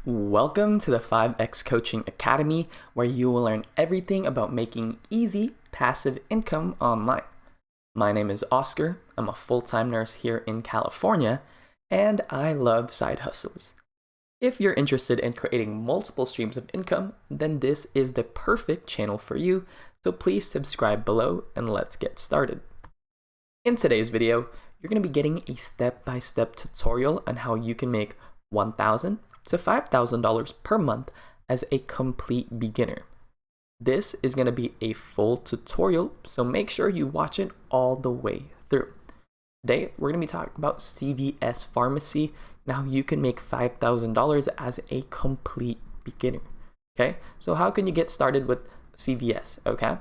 Welcome to the 5X Coaching Academy, where you will learn everything about making easy, passive income online. My name is Oscar. I'm a full-time nurse here in California, and I love side hustles. If you're interested in creating multiple streams of income, then this is the perfect channel for you, so please subscribe below and let's get started. In today's video, you're going to be getting a step-by-step tutorial on how you can make $1,000 to $5,000 per month as a complete beginner. This is going to be a full tutorial, so make sure you watch it all the way through. Today, we're going to be talking about CVS Pharmacy and how you can make $5,000 as a complete beginner. Okay, so how can you get started with CVS? Okay,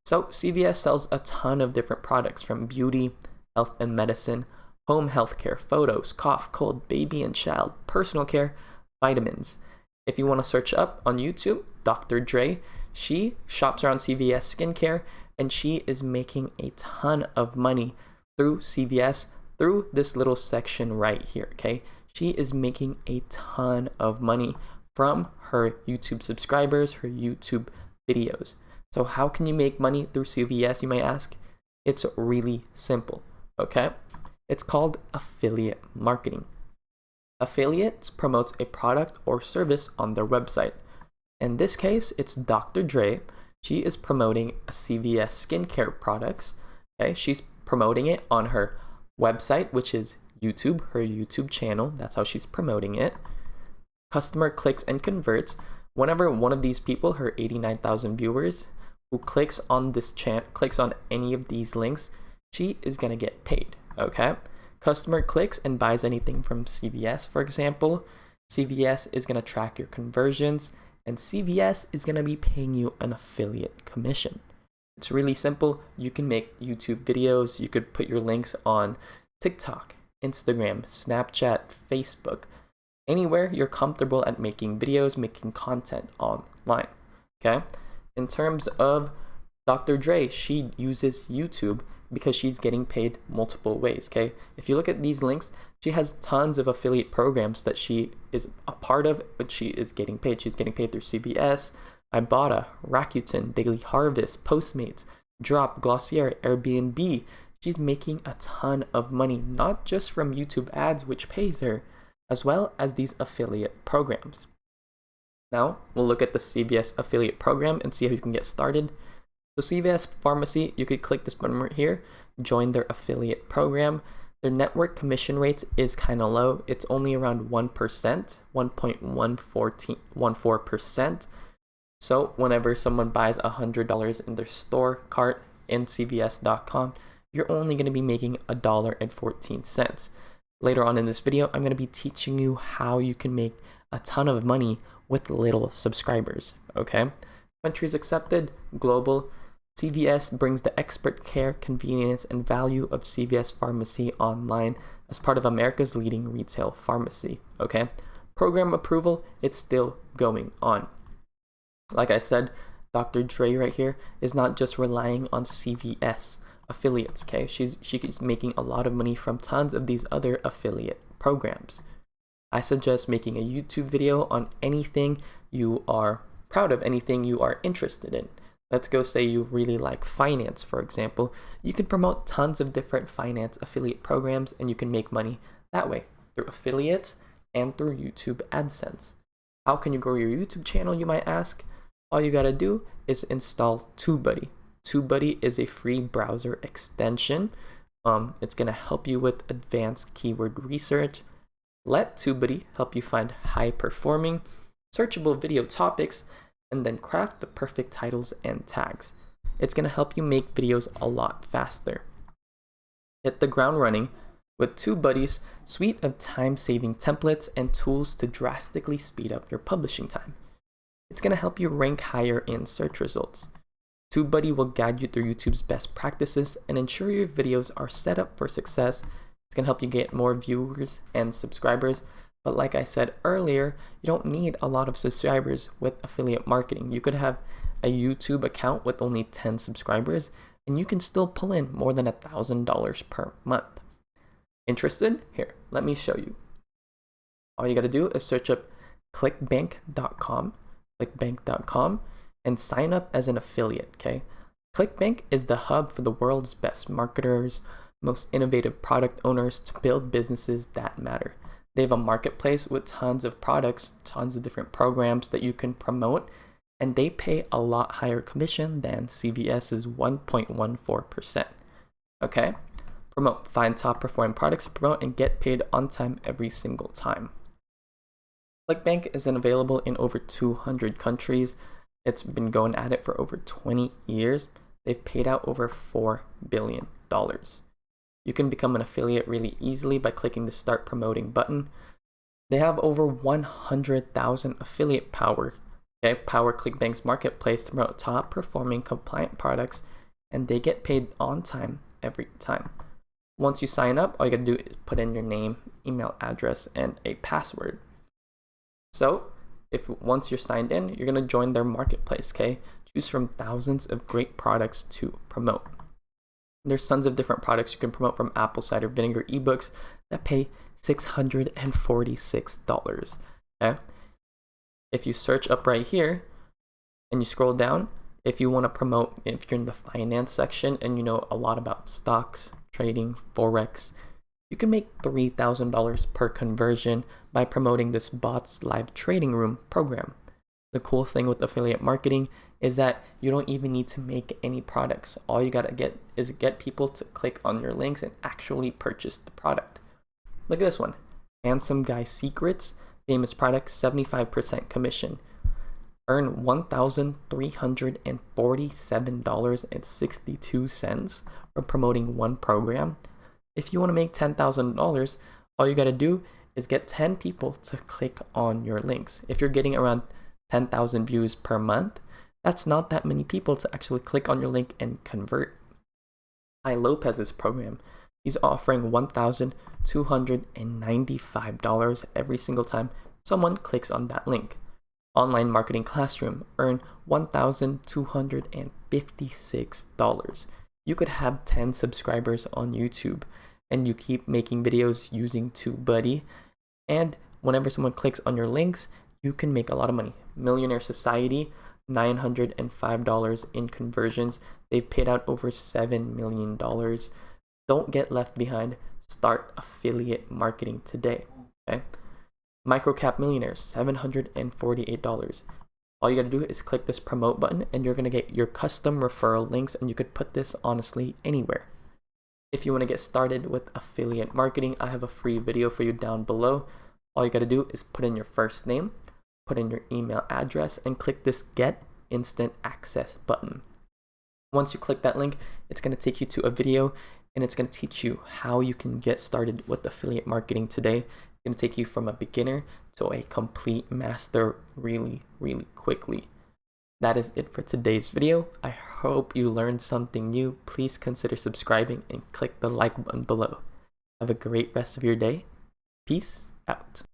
so CVS sells a ton of different products from beauty, health and medicine, home healthcare, photos, cough, cold, baby and child, personal care, vitamins. If you want to search up on YouTube, Dr. Dre, she shops around CVS skincare and she is making a ton of money through CVS through this little section right here, okay? She is making a ton of money from her YouTube subscribers, her YouTube videos. So how can you make money through CVS, you may ask? It's really simple, okay? It's called affiliate marketing. Affiliates promotes a product or service on their website. In this case, it's Dr. Dre. She is promoting a CVS skincare products. Okay, she's promoting it on her website, which is YouTube, her YouTube channel. That's how she's promoting it. Customer clicks and converts. Whenever one of these people, her 89,000 viewers, who clicks on this channel, clicks on any of these links, she is gonna get paid. Okay. Customer clicks and buys anything from CVS, for example, CVS is going to track your conversions and CVS is going to be paying you an affiliate commission. It's really simple. You can make YouTube videos. You could put your links on TikTok, Instagram, Snapchat, Facebook, anywhere you're comfortable at making videos, making content online. Okay. In terms of Dr. Dre, she uses YouTube because she's getting paid multiple ways, okay? If you look at these links, she has tons of affiliate programs that she is a part of, but she is getting paid. She's getting paid through CVS, Ibotta, Rakuten, Daily Harvest, Postmates, Drop, Glossier, Airbnb. She's making a ton of money, not just from YouTube ads, which pays her, as well as these affiliate programs. Now, we'll look at the CVS affiliate program and see how you can get started. So CVS Pharmacy, you could click this button right here, join their affiliate program. Their network commission rate is kind of low. It's only around 1%, 1.14%. So whenever someone buys $100 in their store cart in CVS.com, you're only going to be making $1.14. Later on in this video, I'm going to be teaching you how you can make a ton of money with little subscribers, okay? Countries accepted, global. CVS brings the expert care, convenience, and value of CVS Pharmacy online as part of America's leading retail pharmacy, okay? Program approval, it's still going on. Like I said, Dr. Dre right here is not just relying on CVS affiliates, okay? She's making a lot of money from tons of these other affiliate programs. I suggest making a YouTube video on anything you are proud of, anything you are interested in. Let's go say you really like finance, for example. You can promote tons of different finance affiliate programs and you can make money that way through affiliates and through YouTube AdSense. How can you grow your YouTube channel, you might ask? All you gotta do is install TubeBuddy. TubeBuddy is a free browser extension. It's gonna help you with advanced keyword research. Let TubeBuddy help you find high-performing, searchable video topics and then craft the perfect titles and tags. It's going to help you make videos a lot faster. Hit the ground running with TubeBuddy's suite of time-saving templates and tools to drastically speed up your publishing time. It's going to help you rank higher in search results. TubeBuddy will guide you through YouTube's best practices and ensure your videos are set up for success. It's going to help you get more viewers and subscribers. But like I said earlier, you don't need a lot of subscribers with affiliate marketing. You could have a YouTube account with only 10 subscribers and you can still pull in more than $1,000 per month. Interested? Here, let me show you. All you gotta do is search up clickbank.com, and sign up as an affiliate, okay? ClickBank is the hub for the world's best marketers, most innovative product owners to build businesses that matter. They have a marketplace with tons of products, tons of different programs that you can promote, and they pay a lot higher commission than CVS's 1.14%. Okay? Find top performing products to promote and get paid on time every single time. ClickBank is available in over 200 countries. It's been going at it for over 20 years. They've paid out over $4 billion. You can become an affiliate really easily by clicking the Start Promoting button. They have over 100,000 affiliate power. Okay, power ClickBank's marketplace to promote top performing compliant products, and they get paid on time every time. Once you sign up, all you gotta do is put in your name, email address, and a password. So once you're signed in, you're gonna join their marketplace, okay? Choose from thousands of great products to promote. There's tons of different products you can promote, from apple cider vinegar ebooks that pay $646, okay? If you search up right here and you scroll down, if you want to promote, if you're in the finance section and you know a lot about stocks, trading, Forex, you can make $3,000 per conversion by promoting this Bots Live Trading Room program. The cool thing with affiliate marketing is that you don't even need to make any products. All you gotta get is get people to click on your links and actually purchase the product. Look at this one, Handsome Guy Secrets, famous product, 75% commission. Earn $1,347.62 from promoting one program. If you want to make $10,000, all you got to do is get 10 people to click on your links. If you're getting around 10,000 views per month, that's not that many people to actually click on your link and convert. Tai Lopez's program, he's offering $1,295 every single time someone clicks on that link. Online Marketing Classroom, earn $1,256. You could have 10 subscribers on YouTube and you keep making videos using TubeBuddy, and whenever someone clicks on your links, you can make a lot of money. Millionaire Society, $905 in conversions. They've paid out over $7 million. Don't get left behind. Start affiliate marketing today, okay? Microcap Millionaires, $748. All you gotta do is click this promote button and you're gonna get your custom referral links, and you could put this honestly anywhere. If you wanna get started with affiliate marketing, I have a free video for you down below. All you gotta do is put in your first name, put in your email address, and click this Get Instant Access button. Once you click that link, it's gonna take you to a video and it's gonna teach you how you can get started with affiliate marketing today. It's gonna take you from a beginner to a complete master really, really quickly. That is it for today's video. I hope you learned something new. Please consider subscribing and click the like button below. Have a great rest of your day. Peace out.